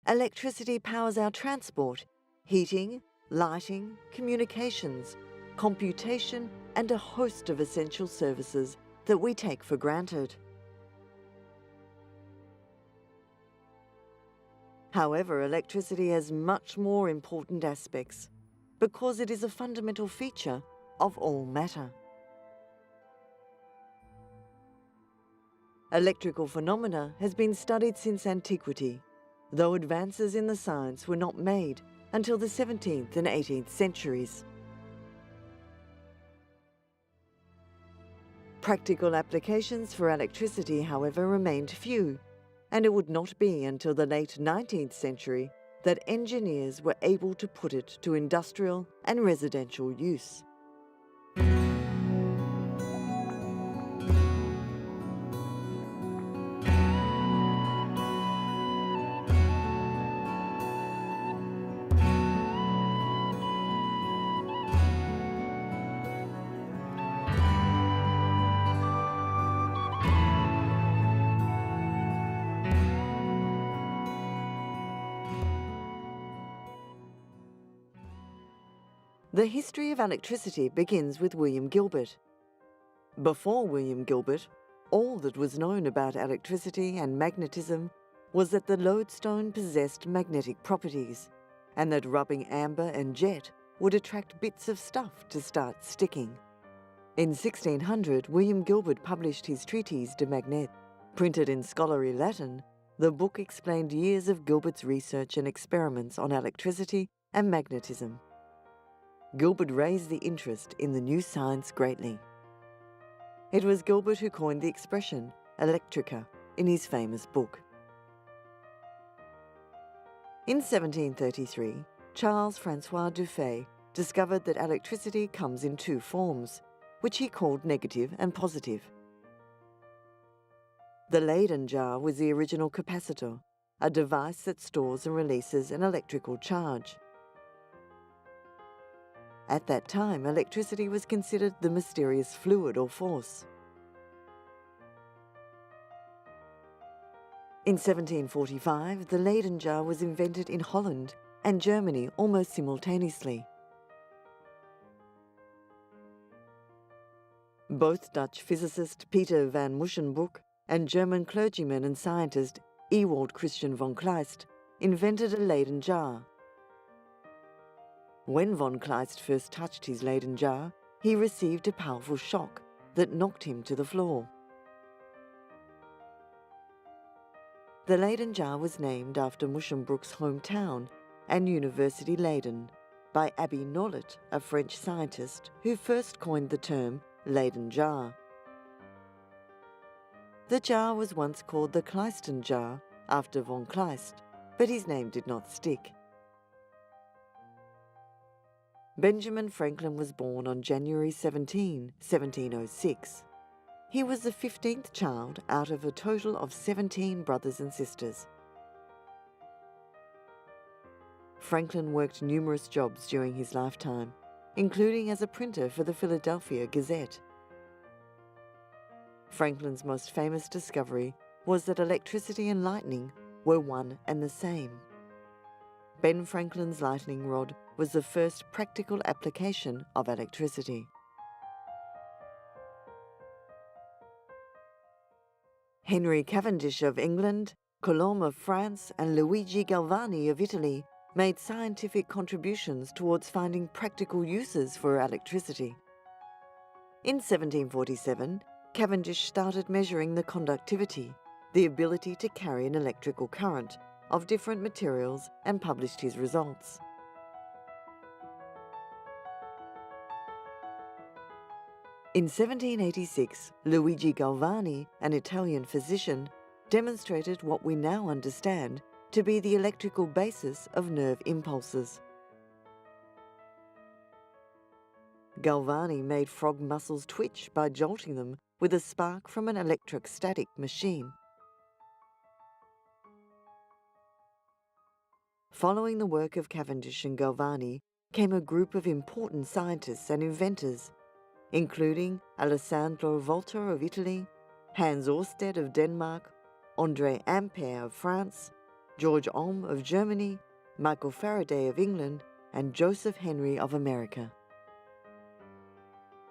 Electricity powers our transport, heating, lighting, communications, computation, and a host of essential services that we take for granted. However, electricity has much more important aspects because it is a fundamental feature of all matter. Electrical phenomena has been studied since antiquity, though advances in the science were not made until the 17th and 18th centuries. Practical applications for electricity, however, remained few, and it would not be until the late 19th century that engineers were able to put it to industrial and residential use. The history of electricity begins with William Gilbert. Before William Gilbert, all that was known about electricity and magnetism was that the lodestone possessed magnetic properties, and that rubbing amber and jet would attract bits of stuff to start sticking. In 1600, William Gilbert published his Treatise de Magnet. Printed in scholarly Latin, the book explained years of Gilbert's research and experiments on electricity and magnetism. Gilbert raised the interest in the new science greatly. It was Gilbert who coined the expression electrica in his famous book. In 1733, Charles Francois Dufay discovered that electricity comes in two forms, which he called negative and positive. The Leyden jar was the original capacitor, a device that stores and releases an electrical charge. At that time, electricity was considered the mysterious fluid or force. In 1745, the Leyden jar was invented in Holland and Germany almost simultaneously. Both Dutch physicist Peter van Musschenbroek and German clergyman and scientist Ewald Christian von Kleist invented a Leyden jar. When von Kleist first touched his Leyden jar, he received a powerful shock that knocked him to the floor. The Leyden jar was named after Musschenbroek's hometown and University Leyden by Abbé Nollet, a French scientist who first coined the term Leyden jar. The jar was once called the Kleisten jar after von Kleist, but his name did not stick. Benjamin Franklin was born on January 17, 1706. He was the 15th child out of a total of 17 brothers and sisters. Franklin worked numerous jobs during his lifetime, including as a printer for the Philadelphia Gazette. Franklin's most famous discovery was that electricity and lightning were one and the same. Ben Franklin's lightning rod was the first practical application of electricity. Henry Cavendish of England, Coulomb of France, and Luigi Galvani of Italy made scientific contributions towards finding practical uses for electricity. In 1747, Cavendish started measuring the conductivity, the ability to carry an electrical current, of different materials and published his results. In 1786, Luigi Galvani, an Italian physician, demonstrated what we now understand to be the electrical basis of nerve impulses. Galvani made frog muscles twitch by jolting them with a spark from an electrostatic machine. Following the work of Cavendish and Galvani came a group of important scientists and inventors, including Alessandro Volta of Italy, Hans Ørsted of Denmark, André Ampère of France, George Ohm of Germany, Michael Faraday of England, and Joseph Henry of America.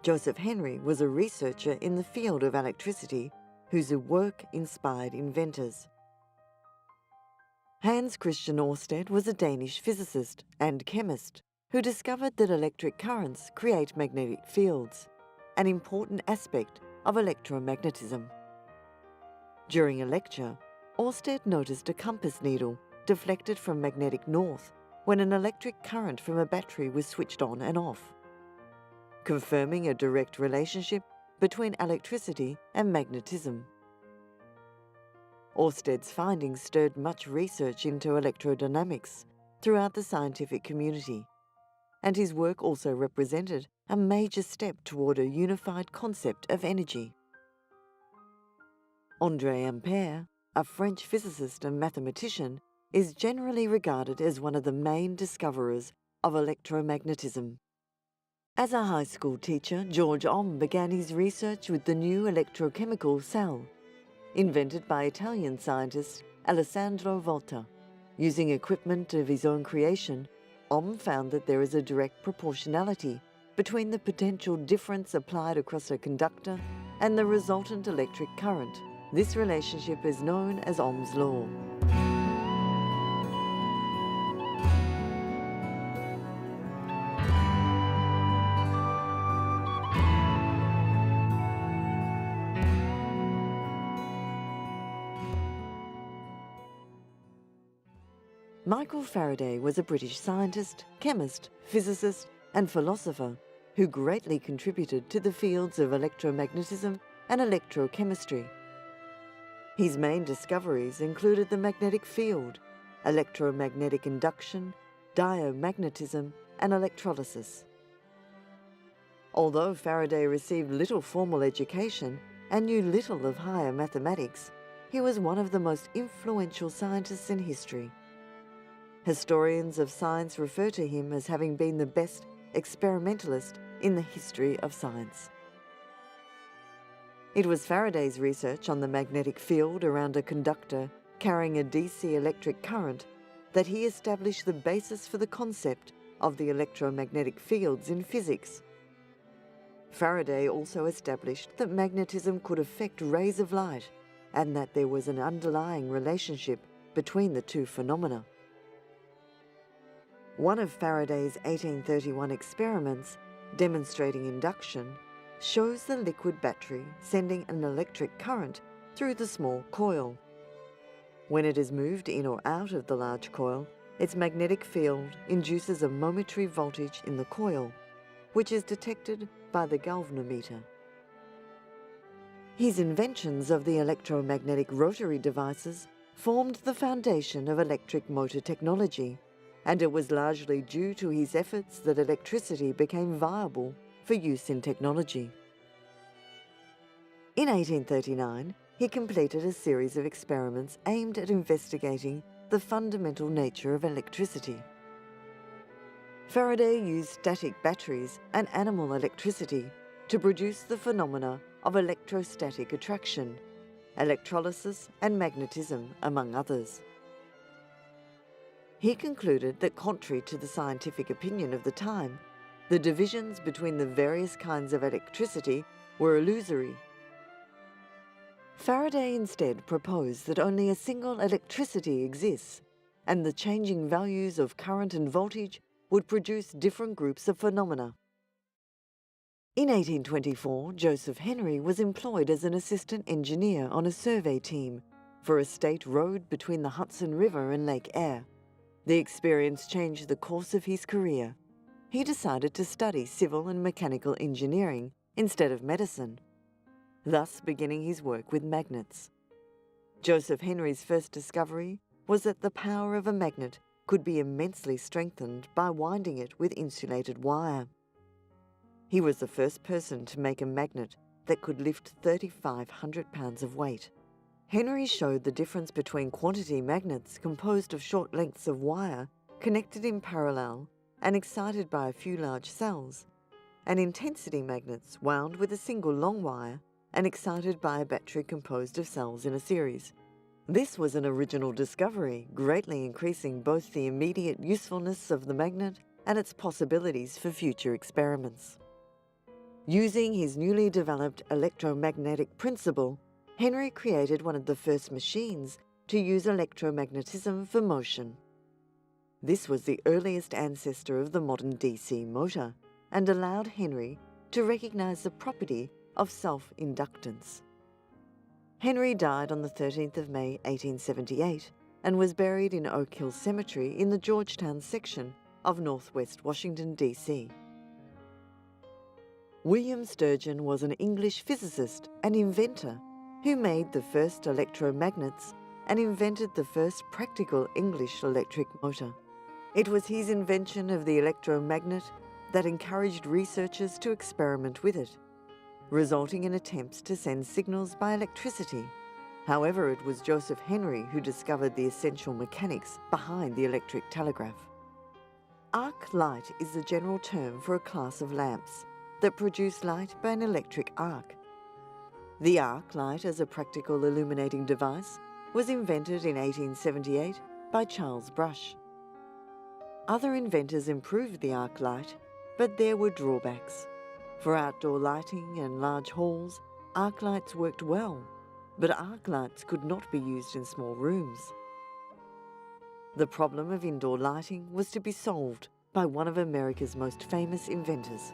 Joseph Henry was a researcher in the field of electricity whose work inspired inventors. Hans Christian Ørsted was a Danish physicist and chemist who discovered that electric currents create magnetic fields, an important aspect of electromagnetism. During a lecture, Ørsted noticed a compass needle deflected from magnetic north when an electric current from a battery was switched on and off, confirming a direct relationship between electricity and magnetism. Ørsted's findings stirred much research into electrodynamics throughout the scientific community, and his work also represented a major step toward a unified concept of energy. André Ampère, a French physicist and mathematician, is generally regarded as one of the main discoverers of electromagnetism. As a high school teacher, George Ohm began his research with the new electrochemical cell, invented by Italian scientist Alessandro Volta. Using equipment of his own creation, Ohm found that there is a direct proportionality between the potential difference applied across a conductor and the resultant electric current. This relationship is known as Ohm's law. Michael Faraday was a British scientist, chemist, physicist, and philosopher who greatly contributed to the fields of electromagnetism and electrochemistry. His main discoveries included the magnetic field, electromagnetic induction, diamagnetism, and electrolysis. Although Faraday received little formal education and knew little of higher mathematics, he was one of the most influential scientists in history. Historians of science refer to him as having been the best experimentalist in the history of science. It was Faraday's research on the magnetic field around a conductor carrying a DC electric current that he established the basis for the concept of the electromagnetic fields in physics. Faraday also established that magnetism could affect rays of light and that there was an underlying relationship between the two phenomena. One of Faraday's 1831 experiments, demonstrating induction, shows the liquid battery sending an electric current through the small coil. When it is moved in or out of the large coil, its magnetic field induces a momentary voltage in the coil, which is detected by the galvanometer. His inventions of the electromagnetic rotary devices formed the foundation of electric motor technology, and it was largely due to his efforts that electricity became viable for use in technology. In 1839, he completed a series of experiments aimed at investigating the fundamental nature of electricity. Faraday used static batteries and animal electricity to produce the phenomena of electrostatic attraction, electrolysis and magnetism, among others. He concluded that, contrary to the scientific opinion of the time, the divisions between the various kinds of electricity were illusory. Faraday instead proposed that only a single electricity exists, and the changing values of current and voltage would produce different groups of phenomena. In 1824, Joseph Henry was employed as an assistant engineer on a survey team for a state road between the Hudson River and Lake Erie. The experience changed the course of his career. He decided to study civil and mechanical engineering instead of medicine, thus beginning his work with magnets. Joseph Henry's first discovery was that the power of a magnet could be immensely strengthened by winding it with insulated wire. He was the first person to make a magnet that could lift 3,500 pounds of weight. Henry showed the difference between quantity magnets composed of short lengths of wire connected in parallel and excited by a few large cells, and intensity magnets wound with a single long wire and excited by a battery composed of cells in a series. This was an original discovery, greatly increasing both the immediate usefulness of the magnet and its possibilities for future experiments. Using his newly developed electromagnetic principle, Henry created one of the first machines to use electromagnetism for motion. This was the earliest ancestor of the modern DC motor and allowed Henry to recognise the property of self-inductance. Henry died on the 13th of May 1878 and was buried in Oak Hill Cemetery in the Georgetown section of northwest Washington, D.C. William Sturgeon was an English physicist and inventor who made the first electromagnets and invented the first practical English electric motor. It was his invention of the electromagnet that encouraged researchers to experiment with it, resulting in attempts to send signals by electricity. However, it was Joseph Henry who discovered the essential mechanics behind the electric telegraph. Arc light is the general term for a class of lamps that produce light by an electric arc. The arc light as a practical illuminating device was invented in 1878 by Charles Brush. Other inventors improved the arc light, but there were drawbacks. For outdoor lighting and large halls, arc lights worked well, but arc lights could not be used in small rooms. The problem of indoor lighting was to be solved by one of America's most famous inventors.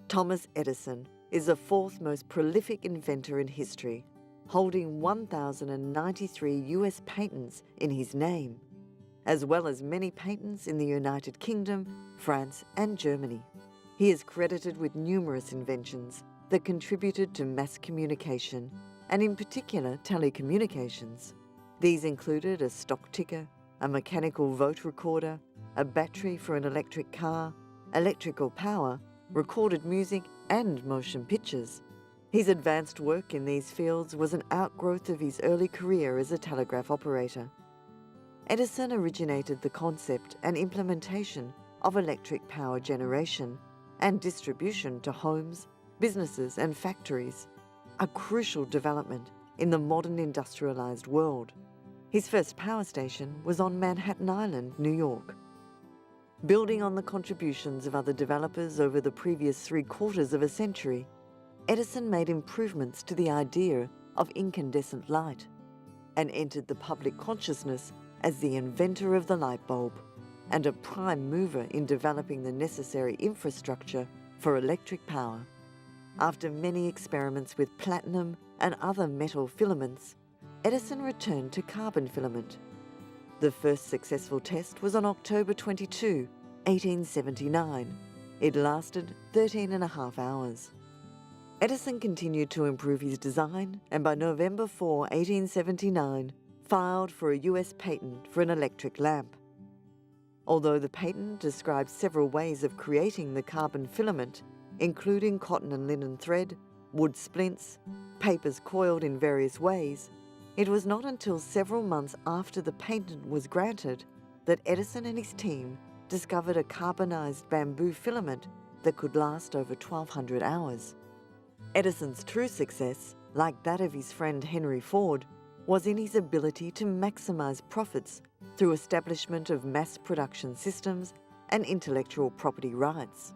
Thomas Edison is the fourth most prolific inventor in history, holding 1,093 US patents in his name, as well as many patents in the United Kingdom, France and Germany. He is credited with numerous inventions that contributed to mass communication, and in particular telecommunications. These included a stock ticker, a mechanical vote recorder, a battery for an electric car, electrical power, recorded music and motion pictures. His advanced work in these fields was an outgrowth of his early career as a telegraph operator. Edison originated the concept and implementation of electric power generation and distribution to homes, businesses and factories, a crucial development in the modern industrialized world. His first power station was on Manhattan Island, New York. Building on the contributions of other developers over the previous 3/4 of a century, Edison made improvements to the idea of incandescent light and entered the public consciousness as the inventor of the light bulb and a prime mover in developing the necessary infrastructure for electric power. After many experiments with platinum and other metal filaments, Edison returned to carbon filament. The first successful test was on October 22, 1879. It lasted 13.5 hours. Edison continued to improve his design and by November 4, 1879, filed for a US patent for an electric lamp. Although the patent described several ways of creating the carbon filament, including cotton and linen thread, wood splints, papers coiled in various ways, it was not until several months after the patent was granted that Edison and his team discovered a carbonized bamboo filament that could last over 1,200 hours. Edison's true success, like that of his friend Henry Ford, was in his ability to maximize profits through establishment of mass production systems and intellectual property rights.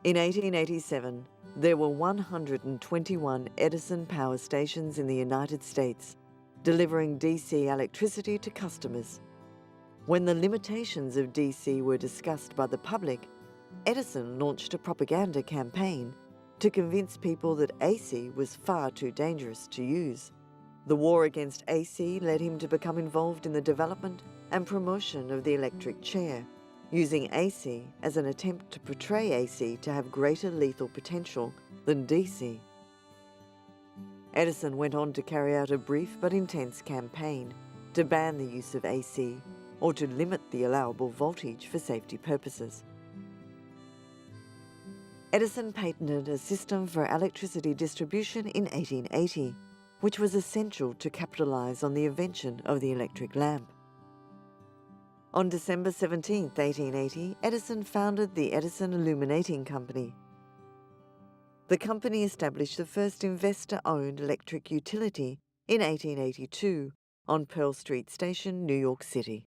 In 1887, there were 121 Edison power stations in the United States, delivering DC electricity to customers. When the limitations of DC were discussed by the public, Edison launched a propaganda campaign to convince people that AC was far too dangerous to use. The war against AC led him to become involved in the development and promotion of the electric chair, using AC as an attempt to portray AC to have greater lethal potential than DC. Edison went on to carry out a brief but intense campaign to ban the use of AC or to limit the allowable voltage for safety purposes. Edison patented a system for electricity distribution in 1880, which was essential to capitalise on the invention of the electric lamp. On December 17, 1880, Edison founded the Edison Illuminating Company. The company established the first investor-owned electric utility in 1882 on Pearl Street Station, New York City.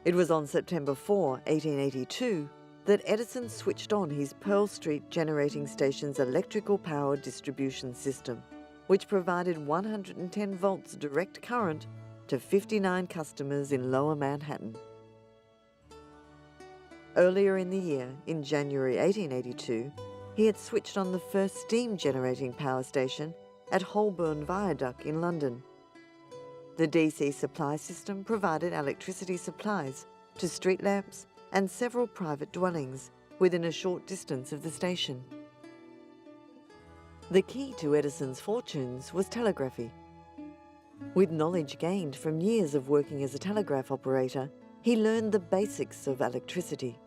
It was on September 4, 1882, that Edison switched on his Pearl Street generating station's electrical power distribution system, which provided 110 volts direct current to 59 customers in Lower Manhattan. Earlier in the year, in January 1882, he had switched on the first steam generating power station at Holborn Viaduct in London. The DC supply system provided electricity supplies to street lamps and several private dwellings within a short distance of the station. The key to Edison's fortunes was telegraphy. With knowledge gained from years of working as a telegraph operator, he learned the basics of electricity.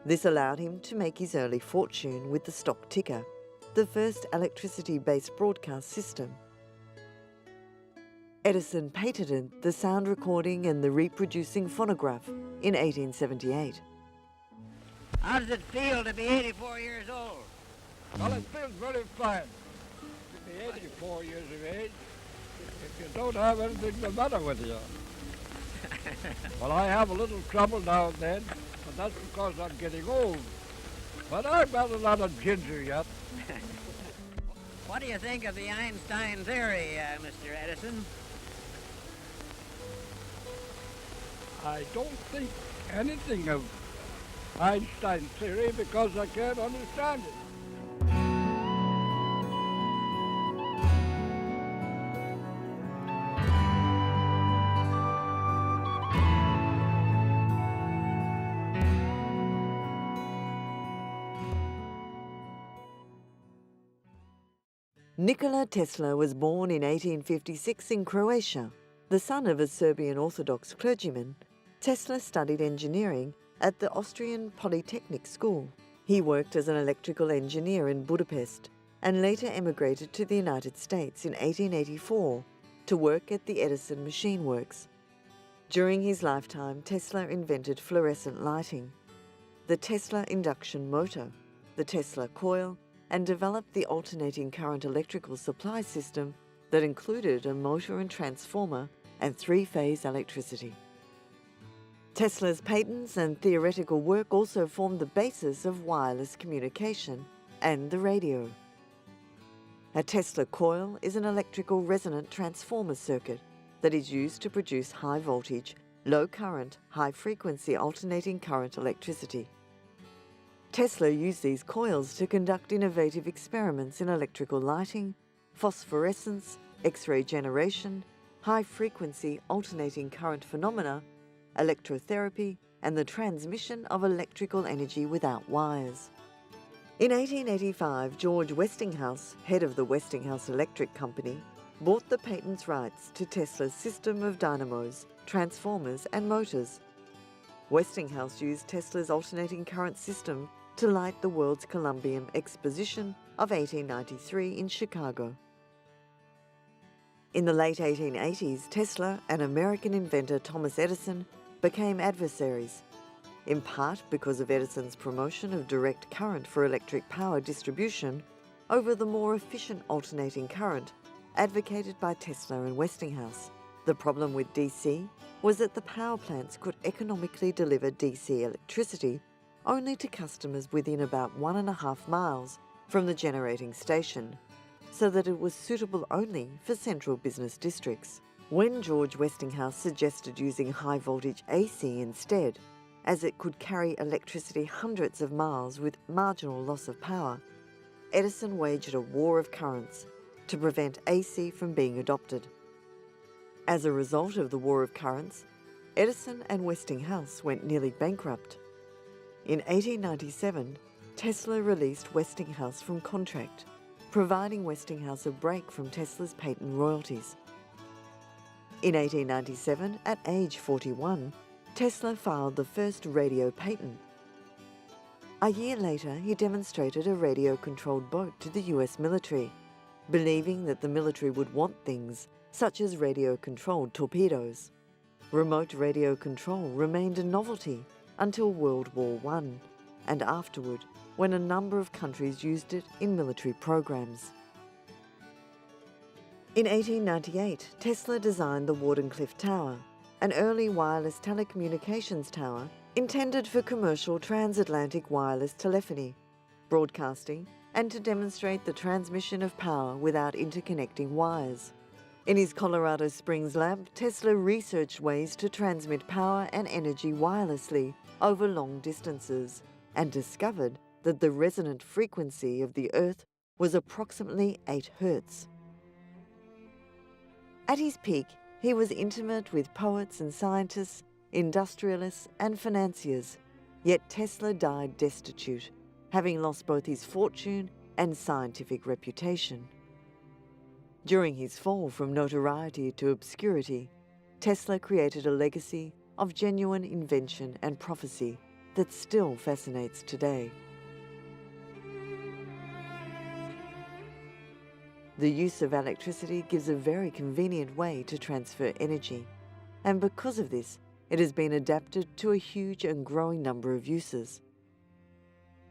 This allowed him to make his early fortune with the stock ticker, the first electricity-based broadcast system. Edison patented the sound recording and the reproducing phonograph in 1878. How does it feel to be 84 years old? Well, it feels very fine to be 84 years of age if you don't have anything the matter with you. Well, I have a little trouble now and then, but that's because I'm getting old. But I've got a lot of ginger yet. What do you think of the Einstein theory, Mr. Edison? I don't think anything of Einstein's theory because I can't understand it. Nikola Tesla was born in 1856 in Croatia. The son of a Serbian Orthodox clergyman, Tesla studied engineering at the Austrian Polytechnic School. He worked as an electrical engineer in Budapest and later emigrated to the United States in 1884 to work at the Edison Machine Works. During his lifetime, Tesla invented fluorescent lighting, the Tesla induction motor, the Tesla coil, and developed the alternating current electrical supply system that included a motor and transformer and three-phase electricity. Tesla's patents and theoretical work also formed the basis of wireless communication and the radio. A Tesla coil is an electrical resonant transformer circuit that is used to produce high voltage, low current, high frequency alternating current electricity. Tesla used these coils to conduct innovative experiments in electrical lighting, phosphorescence, X-ray generation, high-frequency alternating current phenomena, electrotherapy, and the transmission of electrical energy without wires. In 1885, George Westinghouse, head of the Westinghouse Electric Company, bought the patents rights to Tesla's system of dynamos, transformers, and motors. Westinghouse used Tesla's alternating current system to light the World's Columbium Exposition of 1893 in Chicago. In the late 1880s, Tesla and American inventor Thomas Edison became adversaries, in part because of Edison's promotion of direct current for electric power distribution over the more efficient alternating current advocated by Tesla and Westinghouse. The problem with DC was that the power plants could economically deliver DC electricity only to customers within about 1.5 miles from the generating station, so that it was suitable only for central business districts. When George Westinghouse suggested using high-voltage AC instead, as it could carry electricity hundreds of miles with marginal loss of power, Edison waged a war of currents to prevent AC from being adopted. As a result of the war of currents, Edison and Westinghouse went nearly bankrupt. In 1897, Tesla released Westinghouse from contract, providing Westinghouse a break from Tesla's patent royalties. In 1897, at age 41, Tesla filed the first radio patent. A year later, he demonstrated a radio-controlled boat to the US military, believing that the military would want things such as radio-controlled torpedoes. Remote radio control remained a novelty until World War I, and afterward, when a number of countries used it in military programs. In 1898, Tesla designed the Wardenclyffe Tower, an early wireless telecommunications tower intended for commercial transatlantic wireless telephony, broadcasting, and to demonstrate the transmission of power without interconnecting wires. In his Colorado Springs lab, Tesla researched ways to transmit power and energy wirelessly over long distances and discovered that the resonant frequency of the Earth was approximately 8 Hertz. At his peak, he was intimate with poets and scientists, industrialists and financiers, yet Tesla died destitute, having lost both his fortune and scientific reputation. During his fall from notoriety to obscurity, Tesla created a legacy of genuine invention and prophecy that still fascinates today. The use of electricity gives a very convenient way to transfer energy, and because of this, it has been adapted to a huge and growing number of uses.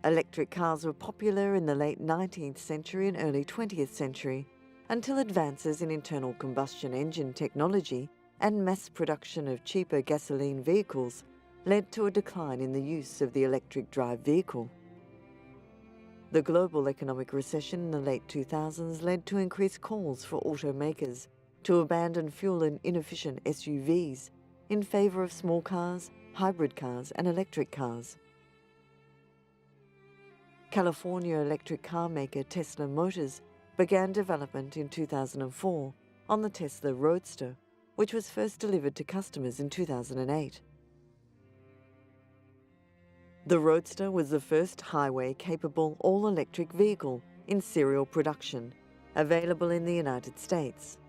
Electric cars were popular in the late 19th century and early 20th century, until advances in internal combustion engine technology and mass production of cheaper gasoline vehicles led to a decline in the use of the electric drive vehicle. The global economic recession in the late 2000s led to increased calls for automakers to abandon fuel and inefficient SUVs in favour of small cars, hybrid cars and electric cars. California electric car maker Tesla Motors began development in 2004 on the Tesla Roadster, which was first delivered to customers in 2008. The Roadster was the first highway-capable all-electric vehicle in serial production, available in the United States.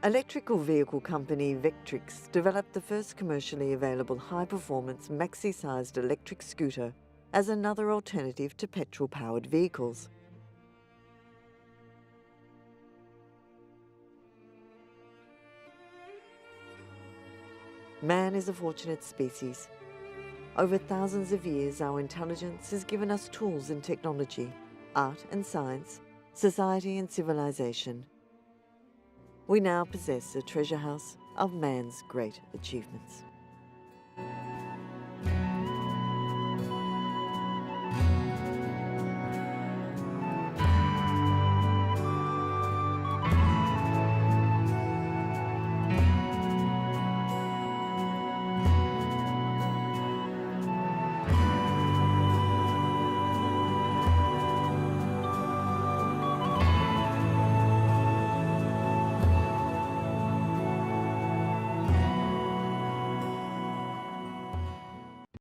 Electrical vehicle company Vectrix developed the first commercially available high-performance maxi-sized electric scooter as another alternative to petrol-powered vehicles. Man is a fortunate species. Over thousands of years, our intelligence has given us tools and technology, art and science, society and civilization. We now possess a treasure house of man's great achievements.